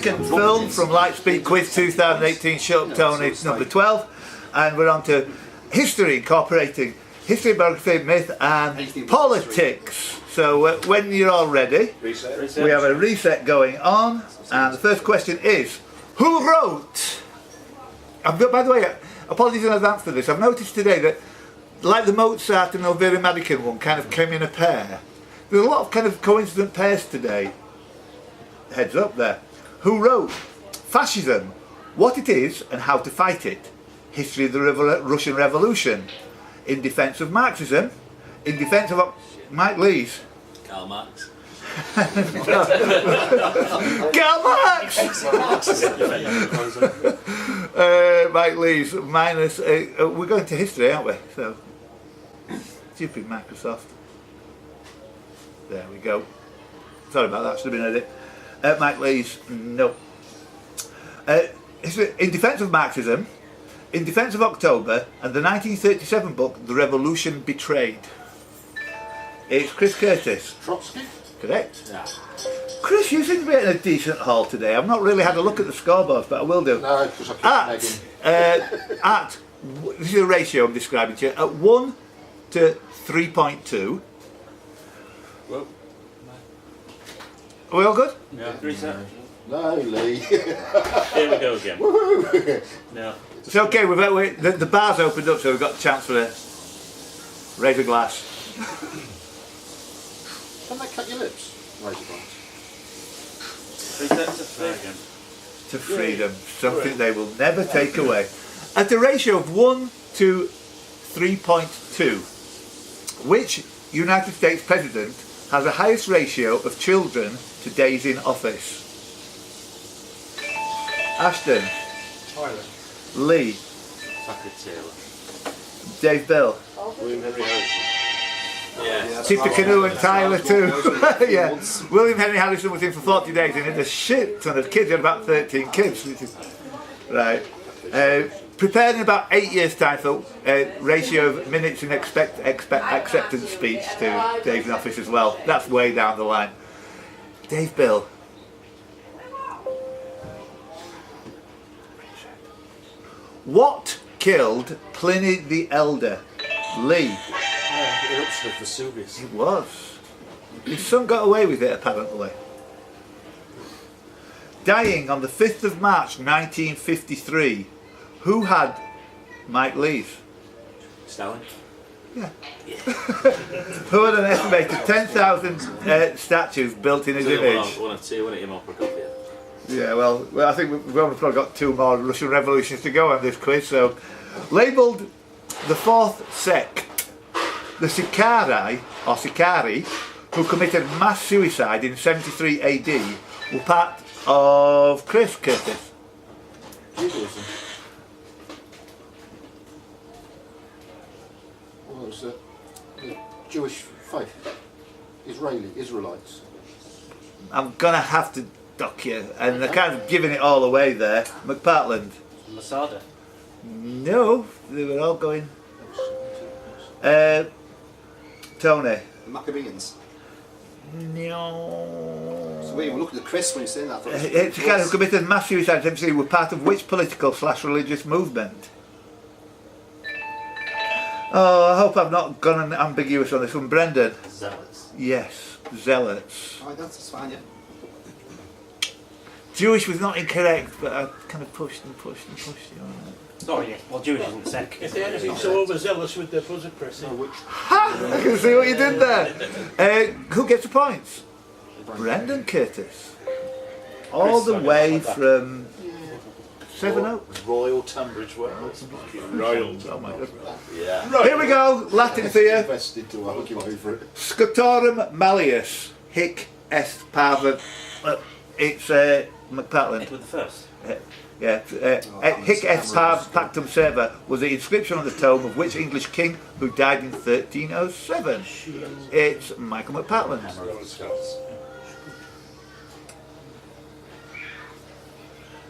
second film from LightSpeed Quiz 2018, Shut Up Tony, it's number 12. And we're on to history, incorporating history, biography, myth and politics. So when you're all ready, we have a reset going on. And the first question is, who wrote? By the way, apologies in advance for this. I've noticed today that, like the Mozart and Elvira Madigan one, kind of came in a pair. There's a lot of kind of coincident pairs today. Heads up there. Who wrote Fascism, What It Is and How to Fight It? History of the Russian Revolution. In Defence of Marxism. In Defence of Mike Lees. Karl Marx. Karl Marx! Mike Lees minus. We're going to history, aren't we? So, stupid Microsoft. There we go. Sorry about that. Should have been edit. Mike Lees, no. In Defence of Marxism, In Defence of October, and the 1937 book The Revolution Betrayed. It's Chris Curtis. Trotsky? Correct. Yeah. Chris, you seem to be in a decent haul today. I've not really had a look at the scoreboards, but I will do. No, because I keep this is a ratio I'm describing to you. At 1 to 3.2. Well, Are we all good? yeah. Reset. No, Lee. Here we go again. Woohoo! No. It's okay, the bar's opened up, so we've got a chance for a razor glass. Can they cut your lips? Razor glass. Reset to three again. To freedom, something they will never take away. At a ratio of 1 to 3.2, which United States President has the highest ratio of children to days in office? Ashton. Tyler. Lee. Zachary Taylor. Dave Bill. William Henry Harrison. Yeah. Tipper Canoe and Tyler too. Yeah. William Henry Harrison was in for 40 days and had a shit ton of kids. He had about 13 kids. Right. Prepared in about 8 years' time for ratio of minutes in acceptance speech to Dave's office as well. That's way down the line. Dave Bill. What killed Pliny the Elder? Lee. Eruption of Vesuvius. It was. His son got away with it apparently. Dying on the 5th of March 1953. Who had Mike Lees? Stalin. Yeah. Who had an estimated 10,000 statues built in his image? One or two, wasn't it? Him or Prokofiev. Yeah, well, I think we've only probably got 2 more Russian revolutions to go on this quiz. So, labelled the fourth sect, the Sicarii, or Sicari, who committed mass suicide in 73 AD, were part of Chris Curtis. Judaism. Well, it was the Jewish faith. Israelites. I'm gonna have to duck you, and they're kind of giving it all away there. McPartland. Masada. No, they were all going. Tony. The Maccabees. No. So we were looking at Chris when you said that. It's kind of committed mass suicide. MC were part of which political/religious movement? Oh, I hope I've not gone ambiguous on this one, Brendan. Zealots. Yes, zealots. Oh, that's fine, yeah. Jewish was not incorrect, but I kind of pushed and pushed and pushed you on that. Sorry, well, Jewish isn't sect. If they're anything so overzealous with their buzzer pressing. Ha! I can see what you did there. Who gets the points? Brendan Curtis. All the way from Sevenoaks. Royal Tunbridge Wells. Royal. Oh my God. Yeah. Here we go. Latin for you. Invested to argue over it. Scotorum malleus. Hic est parva. It's McPartland. Edward the First. Yeah. Hic est parva pactum serva was the inscription on the tomb of which English king who died in 1307. It's Michael McPartland.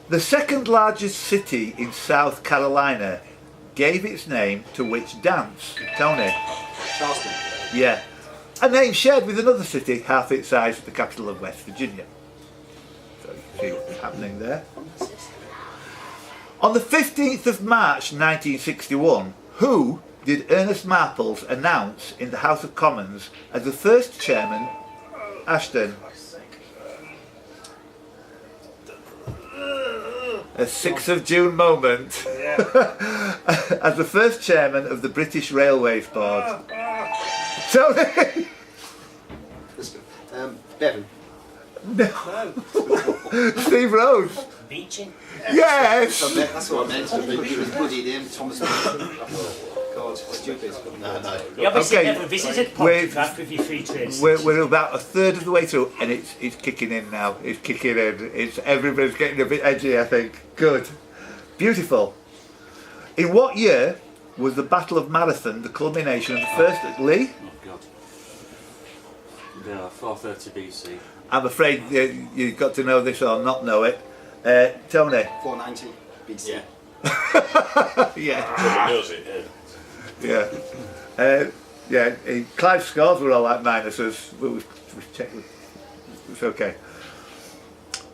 The second largest city in South Carolina gave its name to which dance? Tony. Charleston. Yeah. A name shared with another city half its size, the capital of West Virginia. So See what's happening there. On the 15th of March 1961, who did Ernest Marples announce in the House of Commons as the first chairman? Ashton. A 6th of June moment. As the first chairman of the British Railways Board. Tony! Bevan. Steve Rhodes. Beaching. Yes! That's what I meant. It was bloody name, Thomas. God, stupid. No. You obviously Okay. never visited Pontefract with your free trade. We're about a third of the way through, and it's kicking in now. It's kicking in. It's everybody's getting a bit edgy, I think. Good, beautiful. In what year was the Battle of Marathon the culmination of the first? Lee, Oh God. Yeah, 430 BC. I'm afraid you've got to know this or not know it. Tony. 490 BC. Yeah. Yeah. knows it, Yeah. Clive's scores were all like minuses. We checked. It's okay.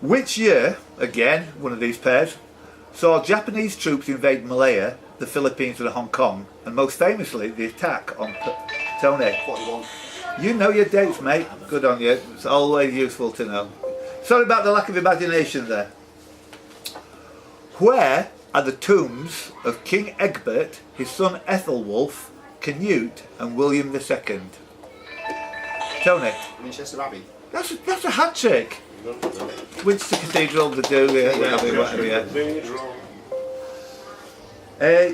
Which year, again, one of these pairs, saw Japanese troops invade Malaya, the Philippines and Hong Kong, and most famously the attack on Tony? 41. You know your dates, mate. Good on you. It's always useful to know. Sorry about the lack of imagination there. Where are the tombs of King Egbert, his son Ethelwulf, Canute and William II? Tony. Winchester Abbey. That's a hat trick. Winchester Cathedral, the do,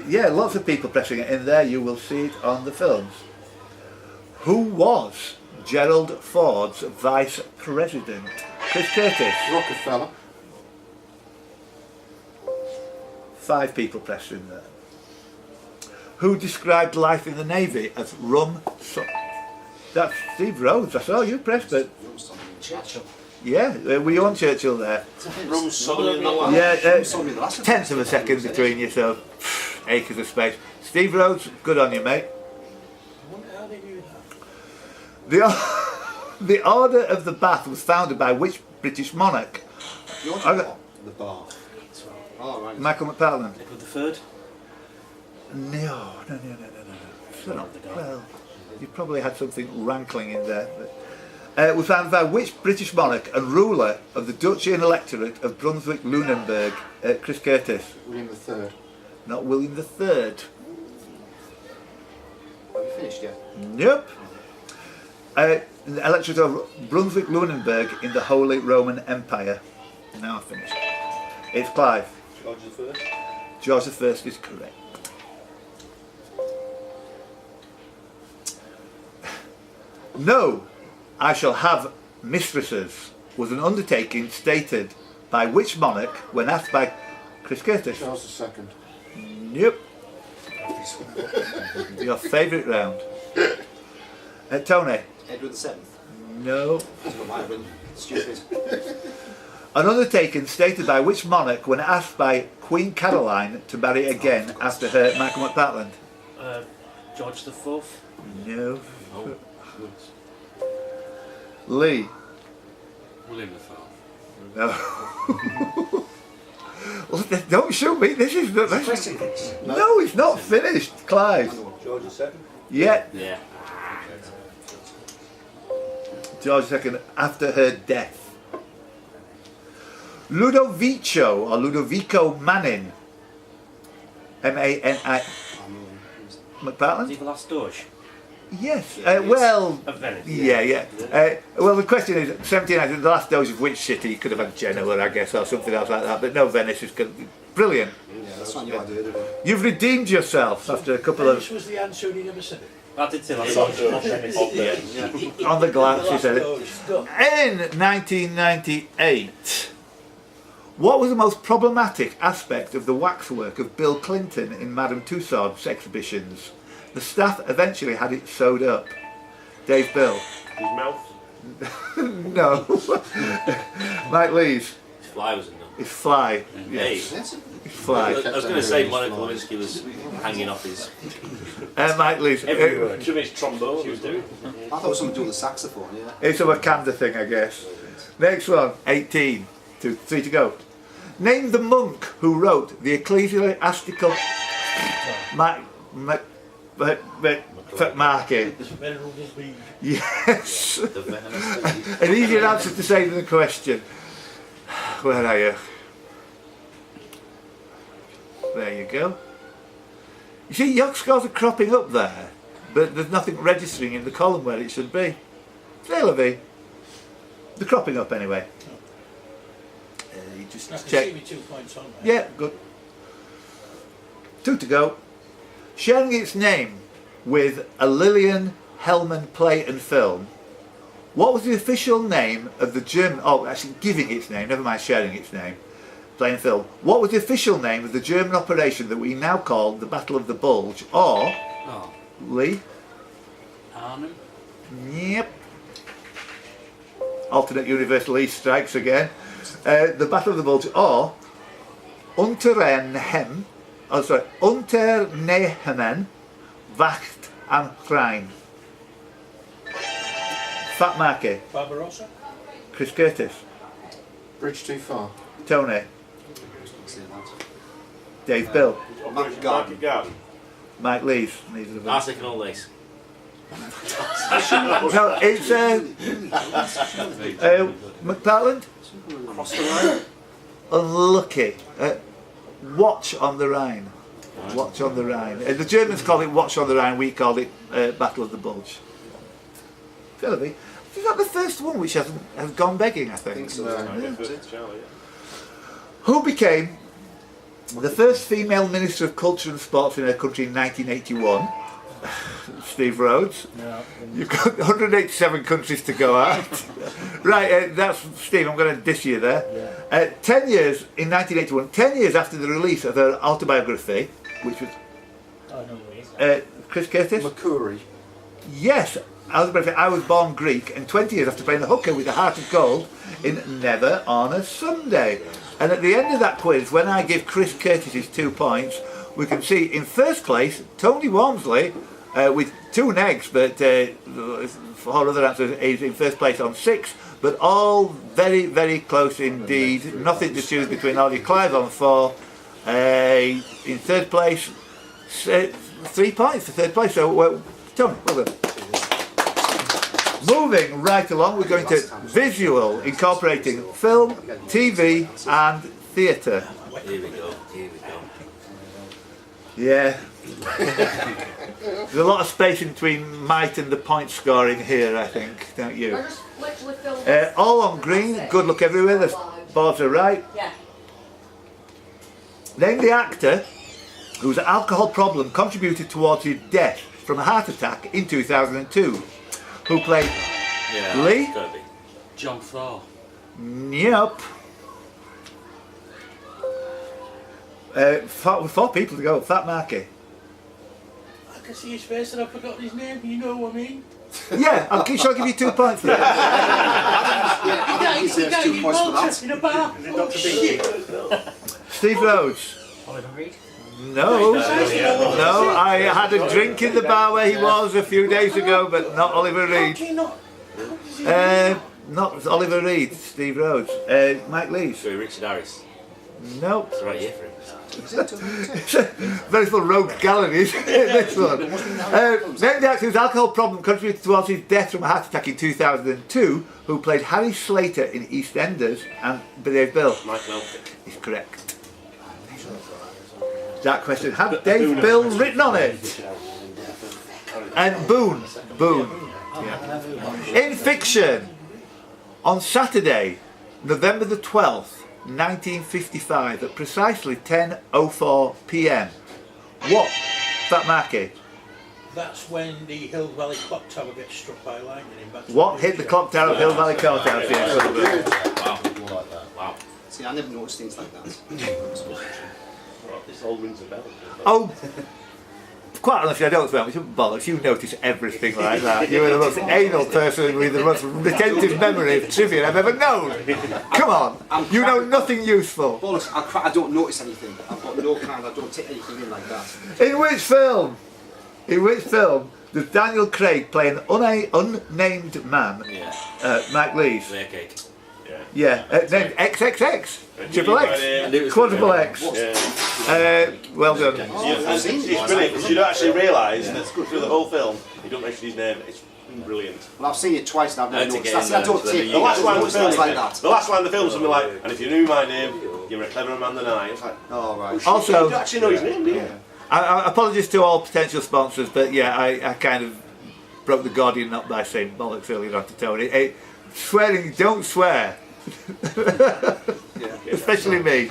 yeah, lots of people pressing it in there. You will see it on the films. Who was Gerald Ford's vice president? Chris Curtis. Rockefeller. 5 people pressed in there. Who described life in the Navy as rum? That's Steve Rhodes. I saw you pressed, but Churchill. yeah, were you on Churchill there? Rum solid in the last. Yeah, tenth of a second between you, so acres of space. Steve Rhodes, good on you, mate. How did you do that? The Order of the Bath was founded by which British monarch? The bar. Oh, right. Michael McPartland. Edward III. No. Well, you probably had something rankling in there. But, was founded by which British monarch and ruler of the Duchy and Electorate of Brunswick-Lunenburg? Chris Curtis. William III. Not William III. Have you finished yet? Nope. The Electorate of Brunswick-Lunenburg in the Holy Roman Empire. Now I've finished. It's Clive. George I. George I is correct. No, I shall have mistresses was an undertaking stated by which monarch when asked by Chris Curtis? Charles II. Nope. Your favourite round. Tony? Edward VII. No. That's what might have been stupid. An undertaking stated by which monarch when asked by Queen Caroline to marry again after her Michael McPartland? George IV. No. Lee? William IV. No. Well, don't shoot me. This is not. No, it's not finished. Clive. George II. Yeah. Yeah. George II after her death. Ludovico or Ludovico Manin. M-A-N-I. Is he McPartland? the last Doge? Yes. Well. Of Venice. Yeah. Well, the question is, 1700, the last Doge of which city? Could have had Genoa, I guess, or something else like that. But no, Venice is good. Brilliant. Yeah, that's not your idea, is it? You've redeemed yourself after a couple Venice of. was the answer and he never said it. I did say that. Yeah. On the glance, he said it. Oh, it's done. In 1998, what was the most problematic aspect of the waxwork of Bill Clinton in Madame Tussauds exhibitions? The staff eventually had it sewed up. Dave Bill. His mouth. No. Mike Lees. His fly was undone. It's fly. Hey. Yes. It's fly. I was going to say Monica Lewinsky was hanging off his. Mike Lees. Jimmy's trombone. She was doing. I thought it was something to do with the saxophone, yeah. It's a Wakanda thing, I guess. Next one, 18. Three to go. Name the monk who wrote the ecclesiastical marking. This venerable bee. Yes. The venomous bee. An easier answer to say than the question. Where are you? There you go. You see, yacht scores are cropping up there, but there's nothing registering in the column where it should be. They're cropping up anyway. You just I can check. see me 2 points on there. Yeah, good. 2 to go. Sharing its name with a Lillian Hellman play and film, what was the official name of the German... Oh, actually giving its name, never mind sharing its name. Play and film. What was the official name of the German operation that we now call the Battle of the Bulge? Or... Oh, Lee? Arnhem. Yep. Alternate universal East strikes again. The Battle of the Bulge, or Unternehmen, Wacht am Rhein. Fat Marky, Barbarossa. Chris Curtis, Bridge too far. Tony, Dave Bill, Market Garden. Garden. Mike Lees. Neither of them. Arsenic and all this. No, it's McPartland. Cross the road. Unlucky. Watch on the Rhine. Watch on the Rhine. The Germans call it Watch on the Rhine, we call it Battle of the Bulge. Philippi, is that the first one which has gone begging, I think? So. Charlie, Who became the first female Minister of Culture and Sports in her country in 1981? Steve Rhodes. No. You've got 187 countries to go at. Right, that's Steve, I'm going to diss you there. 10 years, in 1981, 10 years after the release of her autobiography, which was Oh, no way. Chris Curtis? Makuri. Yes, autobiography, I Was Born Greek, and 20 years after playing the hooker with a heart of gold in Never on a Sunday. And at the end of that quiz, when I give Chris Curtis his 2 points, we can see in first place Tony Walmsley with 2 negs, but 4 other answers is in first place on 6, but all very, very close indeed. Nothing to choose between Ollie Clive on 4. In third place, 3 points for third place. So, Tony, well done. Moving right along, we're going to visual, incorporating film, TV, and theatre. Here we go, here we go. Yeah. There's a lot of space in between might and the point scoring here, I think, don't you? All on green, good luck everywhere, the boards are right. Yeah. Name the actor whose alcohol problem contributed towards his death from a heart attack in 2002. Who played Yeah, Lee? it's gotta be. John Thaw. Yep. 4 people to go. Fat Marky. I can see his face and I've forgotten his name, you know what I mean? Yeah, shall I give you 2 points for that? He died 2 points for that. in a bar. Oh shit. Steve Rhodes. Oliver Reed. No, no, I had a drink in the bar where he was a few days ago, but not Oliver Reed. Not Oliver Reed, Steve Rhodes. Mike Lees. Sorry, Richard Harris. Nope. It's the right year for him. Very full rogue galleries, this one. Name the actor whose alcohol problem contributed towards his death from a heart attack in 2002, who played Harry Slater in EastEnders and Dave Bill. Mike Melton. Is correct. That question had Dave Bill written on it. And Boone. Yeah. In fiction, on Saturday, November the 12th, 1955, at precisely 10:04 p.m. What? Fat Marky. That's when the Hill Valley clock tower gets struck by lightning in Baton What Rouge. hit the clock tower of Hill Valley Courthouse? Wow. Wow. See, I never noticed things like that. This all rings a bell. Oh, quite honestly, I don't swear, which bollocks. You notice everything like that. You're the most anal person with the most retentive memory of trivia I've ever known. Come on, you know nothing useful. Bollocks, I don't notice anything. I've got no kind, I don't take anything in like that. In which film? In which film does Daniel Craig play an unnamed man? Yeah. Mike Lees. Layer cake. Yeah, then XXX, Triple X, Quadruple X. Well done. It's brilliant because you don't actually realise that through the whole film, you don't mention his name. It's brilliant. Well, I've seen it twice and I've never That's noticed. again, I don't that's take the last line of the film like that. The last line of the film is something like, and if you knew my name, you're a cleverer man than I. It's like, Oh, right. you Also, don't actually know his name, do you? apologies to all potential sponsors, but yeah, I kind of broke the Guardian up by saying bollocks earlier on to Tony. Swearing, don't swear. Especially me.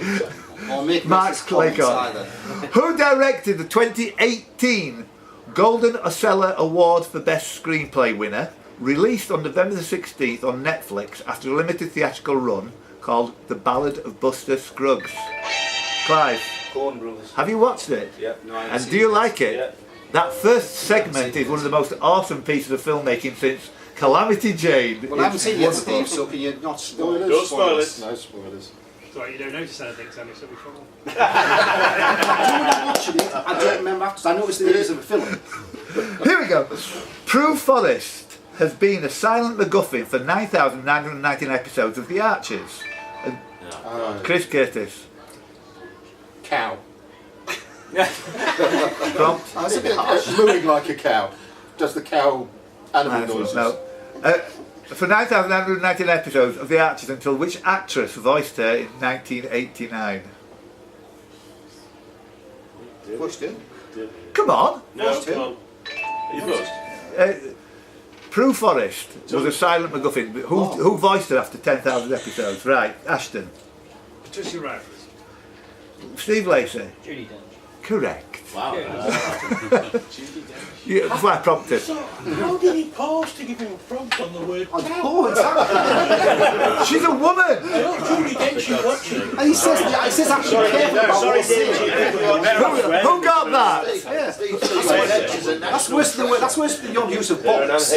Or make Mark racist comments Claycott. either. Who directed the 2018 Golden Osella Award for Best Screenplay winner, released on November the 16th on Netflix after a limited theatrical run, called The Ballad of Buster Scruggs? Clive, Coen Brothers. have you watched it? Yep. No, I haven't And seen do you it. like it? Yeah. That first segment is one of the most awesome pieces of filmmaking since Calamity Jane. Well, I haven't It's seen it yet, wonderful. Steve, so can you not spoil it? Don't spoil it. No spoilers. Sorry, you don't notice anything, Sammy, so we trouble. I'm watching it, I don't remember after, I noticed the names of the film. Here we go. Prue Forrest has been a silent MacGuffin for 9,919 episodes of The Archers. Chris Curtis. Cow. Prompt. That's a bit harsh. Mooing like a cow. Does the cow animal noises? No. For 9,919 episodes of The Archers, until which actress voiced her in 1989? Pushed in. Come on. No, come on. You pushed. Prue Forrest was a silent MacGuffin. Who voiced her after 10,000 episodes? Right, Ashton. Patricia Radcliffe. Steve Lacey. Judy Dench. Correct. Wow. Yeah, that's why I prompted. So, how did he pause to give him a prompt on the word cow? Oh, exactly. She's a woman! I know Judy Dench is watching. And he says actually careful about what he's saying. Who got that? Yeah. That's worse than your use of box.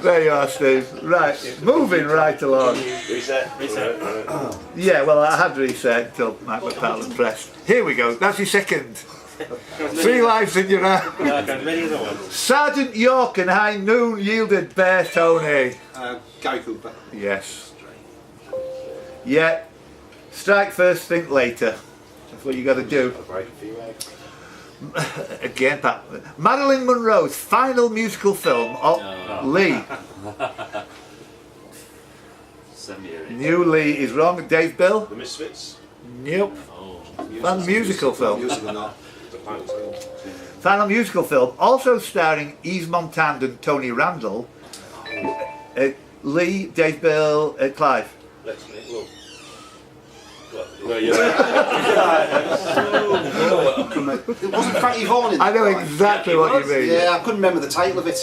There you are, Steve. Right, moving right along. Reset. Yeah, well, I had reset until Mike McPartland pressed. Here we go, that's your second. 3 lives in your hand. Sergeant York and High Noon yielded Bear Tony. Gary Cooper. Yes. Yeah. Strike first, think later. That's what you got to do. Again, Pat. Marilyn Monroe's final musical film, Lee. New Lee is wrong. Dave Bill? The Misfits. Nope. Final musical film. Musical not. Final musical film, also starring Yves Montand and Tony Randall. Lee, Dave Bill, Clive. Let's make love. No, you're right. It wasn't Frankie Vaughan in I know that. exactly what you mean. Yeah, I couldn't remember the title of it.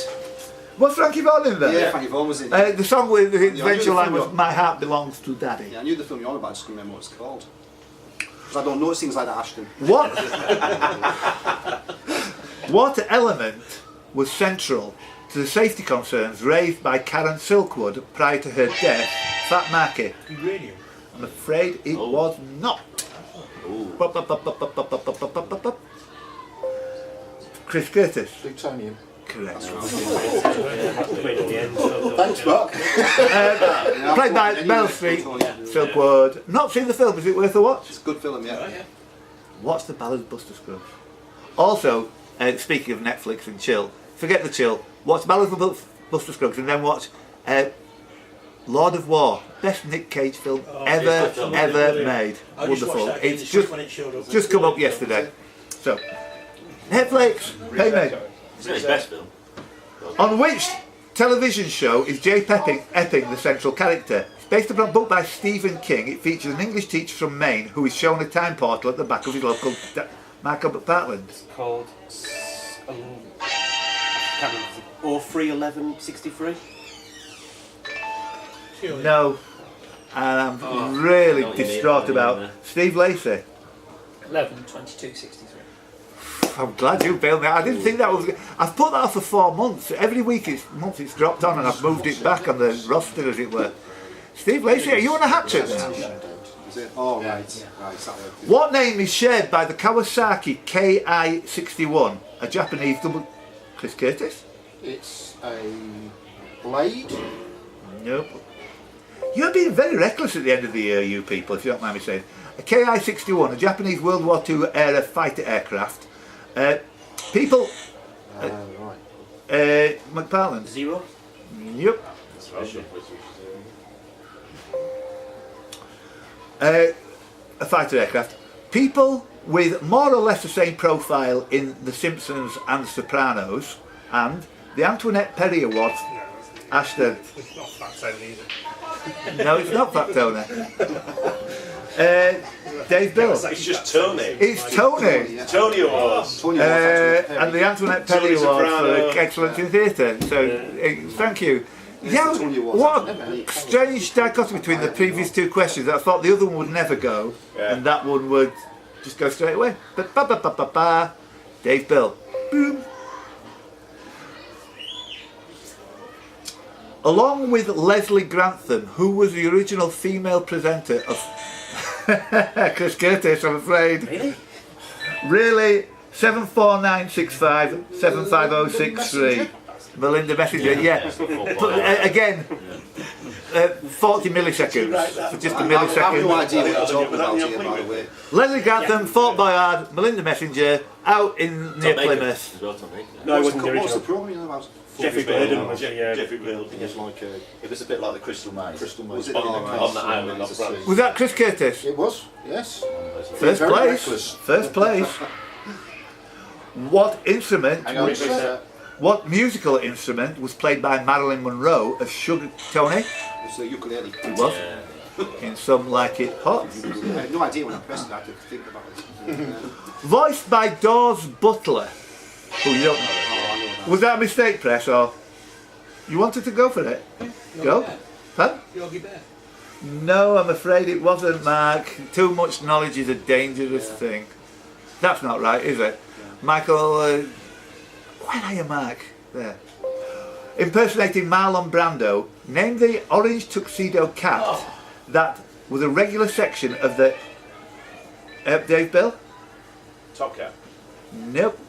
Was Frankie Vaughan in there? Yeah, Frankie Vaughan was in it. The song with the I knew eventual the line was film. My Heart Belongs to Daddy. Yeah, I knew the film you're on about, I just couldn't remember what it's called. Because I don't notice things like that, Ashton. What element was central to the safety concerns raised by Karen Silkwood prior to her death? Fat Marky. Uranium. I'm afraid it was not. Chris Curtis. Plutonium. Correct. Thanks, Mark. Played by Meryl Streep, Silkwood. Not seen the film, is it worth a watch? It's a good film, yeah. Watch The Ballad of Buster Scruggs. Also, speaking of Netflix and chill, forget the chill, watch Ballad of Buster Scruggs and then watch Lord of War. Best Nick Cage film ever made. I just Wonderful. watched that It's this just week when it showed up. come up yesterday. So, Netflix, pay me. It's not his best film. On which television show is J. Epping the central character? It's based upon a book by Stephen King. It features an English teacher from Maine who is shown a time portal at the back of his local Michael McPartland. Called 031163. No. And I'm really distraught about Steve Lacey. 11:22:63. I'm glad you bailed me out. I didn't think that was. I've put that off for 4 months. Every week it's dropped on, and I've moved it back on the roster, as it were. Steve Lacey, are you on a hat trick now? Is it? Oh, right. Right, exactly. What name is shared by the Kawasaki Ki-61, a Japanese double? Chris Curtis. It's a blade Nope. You're being very reckless at the end of the year, you people, if you don't mind me saying. A Ki-61, a Japanese World War II era fighter aircraft. People... Right. McPartland. 0. Yep. That's Russia. A fighter aircraft. People with more or less the same profile in The Simpsons and The Sopranos, and the Antoinette Perry Award. No, Ashton. it's not Fat Tony, is it? No, it's not Fat Tony. Dave Bill. It's just Tony. It's Tony. Tony Awards. Tony was actually And the Antoinette Perry Tony Award Soprano. for excellence in theatre. So, thank you. Yeah, Tony Awards. what a strange dichotomy between the previous two questions. I thought the other one would never go, Yeah. and that one would just go straight away. But ba. Dave Bill. Boom. Along with Leslie Grantham, who was the original female presenter of Chris Curtis, I'm afraid. Really? Really? 74965 75063. Melinda Messenger, yeah. But, again, 40 milliseconds for just a I have no millisecond. idea what you're talking about here, by the way. Leslie Grantham, Fort Boyard, Melinda Messenger, out in near Plymouth. No, it wasn't the What was the original. programme you know about? Jeffrey Burden was the Jeffrey Bill. It was like It was a bit like the Crystal Maze. Crystal Maze. Was it On the island of France. Was that Chris Curtis? It was, yes. First Very place. reckless. First place. What instrument? Hang on, What musical instrument was played by Marilyn Monroe as Sugar Tony? it was the ukulele. It was. In Some Like It Hot. I had no idea when I pressed it, I had to think about it. Voiced by Dawes Butler. Who you don't know. I know that. Was that a mistake, Press, or you wanted to go for it? Go. Huh? Yogi Bear. No, I'm afraid it wasn't, Mark. Too much knowledge is a dangerous thing. That's not right, is it? Michael, why are you, Mark? There. Impersonating Marlon Brando, name the orange tuxedo cat that was a regular section of the... Dave Bill? Top Cat. Nope.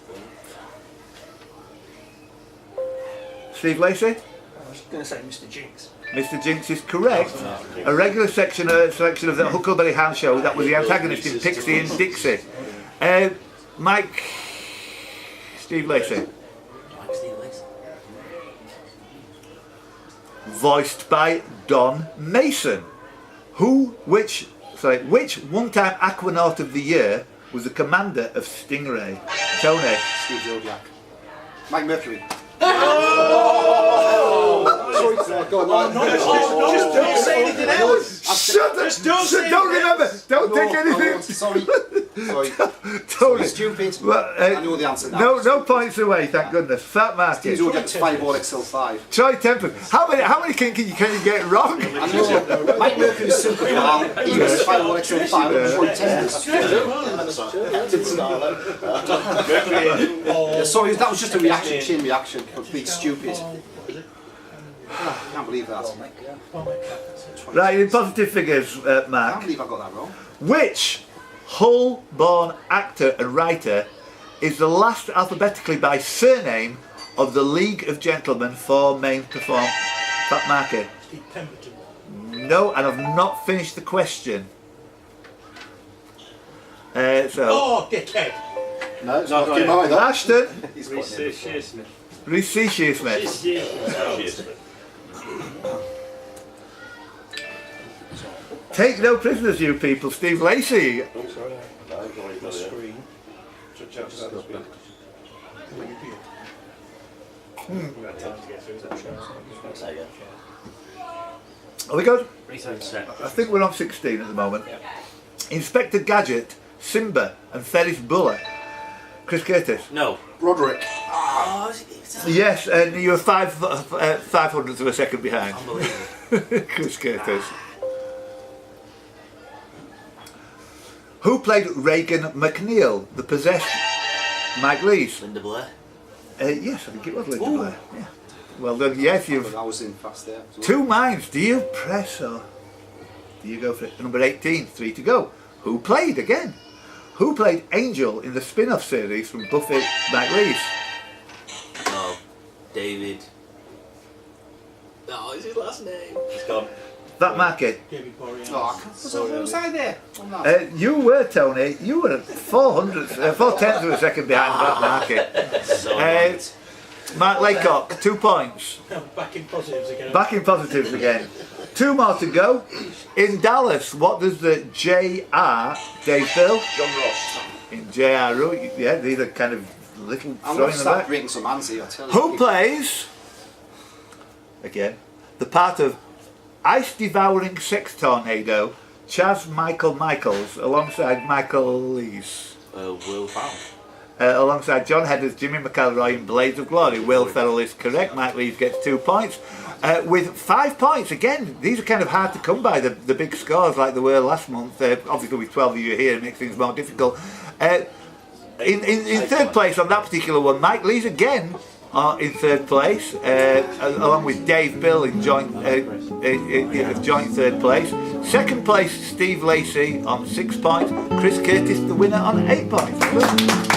Steve Lacey? I was going to say Mr. Jinx. Mr. Jinx is correct. A regular selection of the Huckleberry Hound show that was the antagonist in Pixie and Dixie. Mike, Steve Lacey. Voiced by Don Mason. Which one-time Aquanaut of the Year was the commander of Stingray? Tony. Steve Zodiac. Mike Mercury. Just don't say anything else. Shut up! Don't remember! Don't take anything! Sorry. Tony. Stupid. Well, I know the answer now. No points away, thank goodness. Fat Steve Market. Zodiac's Fireball XL5. Troy Temple. How many can you get wrong? I know. Mike Mercury's super calm. He was Fireball XL5. Troy Tempest. Sorry, that was just a reaction, chain reaction. But being stupid. I can't believe that. Right, in positive figures, I can't Mark. believe I got that wrong. Which Hull-born actor and writer is the last alphabetically by surname of the League of Gentlemen for main perform? Fat Market. Steve Pemberton. No, and I've not finished the question. Oh, dickhead. No, it's not Kim either. Ashton. Reese Shearsmith. Reese Shearsmith. Take no prisoners, you people. Steve Lacey. Are we good? I think we're on 16 at the moment. Inspector Gadget, Simba, and Ferris Bueller. Chris Curtis. No. Broderick. Yes, and you were 500ths of a second behind. Unbelievable. Chris Curtis. Who played Reagan McNeil, the possessed Mike Lees? Linda Blair. Yes, I think it was Linda Blair. Yeah. Well done. Yes, you've I was in fast there. two minds. Do you press or do you go for it? Number 18, 3 to go. Who played again? Who played Angel in the spin-off series from Buffy Mike Lees? No. David. No, is his last last name. It's gone. That market. David Boreanaz. Oh, was I there? On that? You were, Tony. You were 4/10 of a second behind that market. So right. Mark Laycock, 2 points. Back in positives again. Back in positives again. 2 more to go. In Dallas, what does the JR, Dave Bill? John Ross. In JR, yeah, these are kind of little I'm going throwing to them start back. bringing some answers, I tell you. Who plays, again, the part of ice-devouring sex tornado, Chaz Michael Michaels, alongside Michael Lees? Will Farrell. Alongside John Hedders, Jimmy McElroy in Blades of Glory. Will Ferrell is correct. Mike Lees gets 2 points. With 5 points, again, these are kind of hard to come by, the big scores like they were last month. Obviously with 12 of you here, it makes things more difficult. In third place on that particular one, Mike Lees again in third place, along with Dave Bill in joint third place. Second place, Steve Lacey on 6 points. Chris Curtis, the winner, on 8 points.